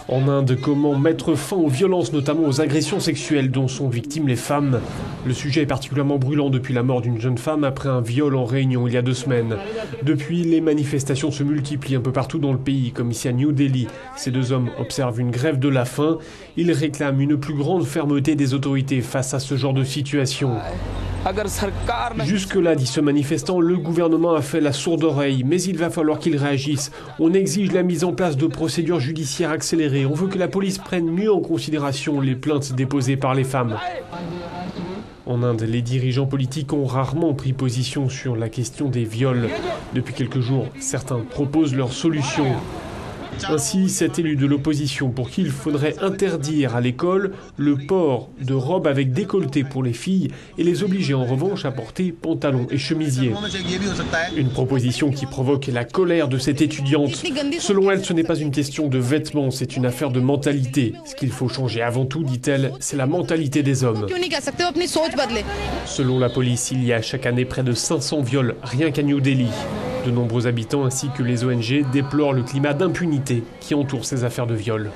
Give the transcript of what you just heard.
En Inde, comment mettre fin aux violences, notamment aux agressions sexuelles dont sont victimes les femmes? Le sujet est particulièrement brûlant depuis la mort d'une jeune femme après un viol en Réunion il y a 2 semaines. Depuis, les manifestations se multiplient un peu partout dans le pays, comme ici à New Delhi. Ces 2 hommes observent une grève de la faim. Ils réclament une plus grande fermeté des autorités face à ce genre de situation. Jusque-là, dit ce manifestant, le gouvernement a fait la sourde oreille, mais il va falloir qu'il réagisse. On exige la mise en place de procédures judiciaires accélérées. On veut que la police prenne mieux en considération les plaintes déposées par les femmes. En Inde, les dirigeants politiques ont rarement pris position sur la question des viols. Depuis quelques jours, certains proposent leurs solutions. Ainsi, cet élu de l'opposition pour qui il faudrait interdire à l'école le port de robes avec décolleté pour les filles et les obliger en revanche à porter pantalons et chemisiers. Une proposition qui provoque la colère de cette étudiante. Selon elle, ce n'est pas une question de vêtements, c'est une affaire de mentalité. Ce qu'il faut changer avant tout, dit-elle, c'est la mentalité des hommes. Selon la police, il y a chaque année près de 500 viols, rien qu'à New Delhi. De nombreux habitants ainsi que les ONG déplorent le climat d'impunité qui entoure ces affaires de viol.